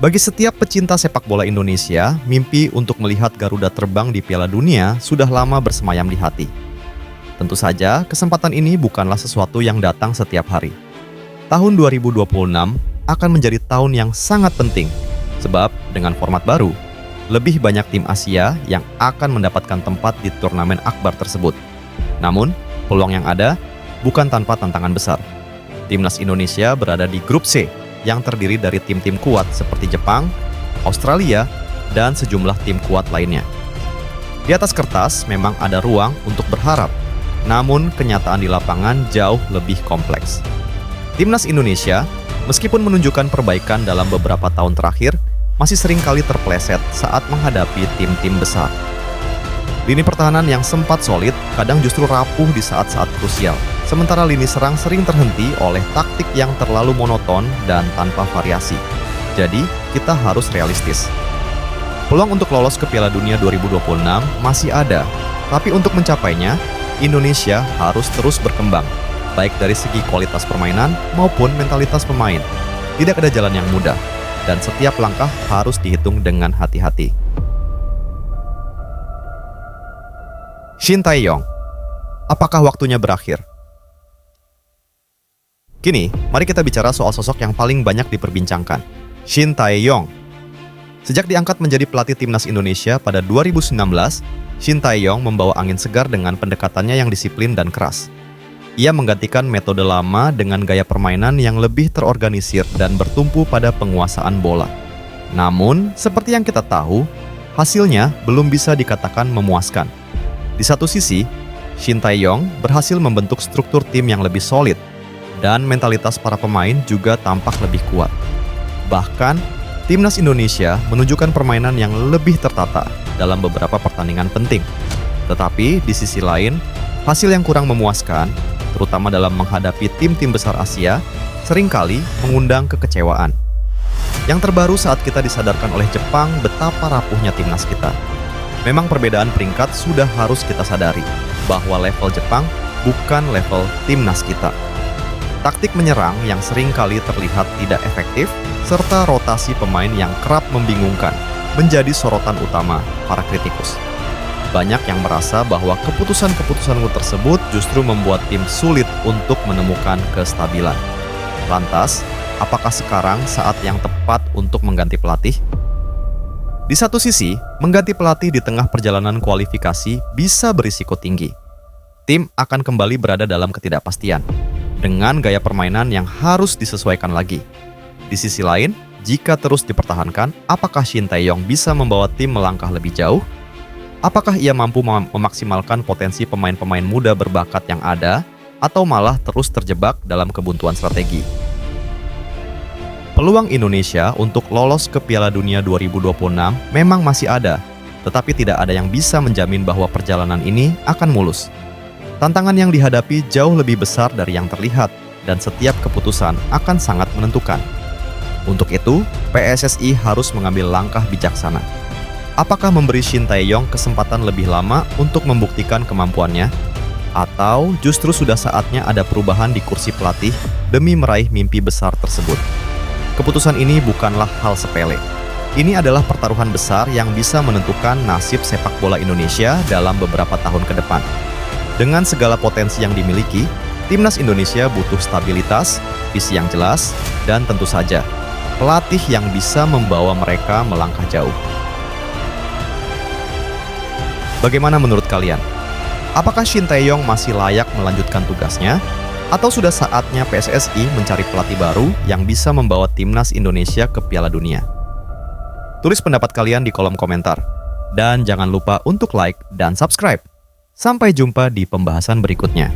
Bagi setiap pecinta sepak bola Indonesia, mimpi untuk melihat Garuda terbang di Piala Dunia sudah lama bersemayam di hati. Tentu saja, kesempatan ini bukanlah sesuatu yang datang setiap hari. Tahun 2026 akan menjadi tahun yang sangat penting, sebab dengan format baru, lebih banyak tim Asia yang akan mendapatkan tempat di turnamen akbar tersebut. Namun, peluang yang ada bukan tanpa tantangan besar. Timnas Indonesia berada di grup C, yang terdiri dari tim-tim kuat seperti Jepang, Australia, dan sejumlah tim kuat lainnya. Di atas kertas memang ada ruang untuk berharap, namun kenyataan di lapangan jauh lebih kompleks. Timnas Indonesia, meskipun menunjukkan perbaikan dalam beberapa tahun terakhir, masih sering kali terpleset saat menghadapi tim-tim besar. Lini pertahanan yang sempat solid kadang justru rapuh di saat-saat krusial, sementara lini serang sering terhenti oleh taktik yang terlalu monoton dan tanpa variasi. Jadi, kita harus realistis. Peluang untuk lolos ke Piala Dunia 2026 masih ada, tapi untuk mencapainya, Indonesia harus terus berkembang, baik dari segi kualitas permainan maupun mentalitas pemain. Tidak ada jalan yang mudah, dan setiap langkah harus dihitung dengan hati-hati. Shin Tae-yong, apakah waktunya berakhir? Kini, mari kita bicara soal sosok yang paling banyak diperbincangkan, Shin Tae-yong. Sejak diangkat menjadi pelatih Timnas Indonesia pada 2019, Shin Tae-yong membawa angin segar dengan pendekatannya yang disiplin dan keras. Ia menggantikan metode lama dengan gaya permainan yang lebih terorganisir dan bertumpu pada penguasaan bola. Namun, seperti yang kita tahu, hasilnya belum bisa dikatakan memuaskan. Di satu sisi, Shin Tae-yong berhasil membentuk struktur tim yang lebih solid, dan mentalitas para pemain juga tampak lebih kuat. Bahkan, Timnas Indonesia menunjukkan permainan yang lebih tertata dalam beberapa pertandingan penting. Tetapi di sisi lain, hasil yang kurang memuaskan, terutama dalam menghadapi tim-tim besar Asia, seringkali mengundang kekecewaan. Yang terbaru saat kita disadarkan oleh Jepang betapa rapuhnya timnas kita. Memang perbedaan peringkat sudah harus kita sadari, bahwa level Jepang bukan level timnas kita. Taktik menyerang yang sering kali terlihat tidak efektif, serta rotasi pemain yang kerap membingungkan, menjadi sorotan utama para kritikus. Banyak yang merasa bahwa keputusan-keputusan tersebut justru membuat tim sulit untuk menemukan kestabilan. Lantas, apakah sekarang saat yang tepat untuk mengganti pelatih? Di satu sisi, mengganti pelatih di tengah perjalanan kualifikasi bisa berisiko tinggi. Tim akan kembali berada dalam ketidakpastian, dengan gaya permainan yang harus disesuaikan lagi. Di sisi lain, jika terus dipertahankan, apakah Shin Tae-yong bisa membawa tim melangkah lebih jauh? Apakah ia mampu memaksimalkan potensi pemain-pemain muda berbakat yang ada, atau malah terus terjebak dalam kebuntuan strategi? Peluang Indonesia untuk lolos ke Piala Dunia 2026 memang masih ada, tetapi tidak ada yang bisa menjamin bahwa perjalanan ini akan mulus. Tantangan yang dihadapi jauh lebih besar dari yang terlihat, dan setiap keputusan akan sangat menentukan. Untuk itu, PSSI harus mengambil langkah bijaksana. Apakah memberi Shin Tae-yong kesempatan lebih lama untuk membuktikan kemampuannya? Atau justru sudah saatnya ada perubahan di kursi pelatih demi meraih mimpi besar tersebut? Keputusan ini bukanlah hal sepele. Ini adalah pertaruhan besar yang bisa menentukan nasib sepak bola Indonesia dalam beberapa tahun ke depan. Dengan segala potensi yang dimiliki, Timnas Indonesia butuh stabilitas, visi yang jelas, dan tentu saja, pelatih yang bisa membawa mereka melangkah jauh. Bagaimana menurut kalian? Apakah Shin Tae-yong masih layak melanjutkan tugasnya? Atau sudah saatnya PSSI mencari pelatih baru yang bisa membawa Timnas Indonesia ke Piala Dunia? Tulis pendapat kalian di kolom komentar. Dan jangan lupa untuk like dan subscribe. Sampai jumpa di pembahasan berikutnya.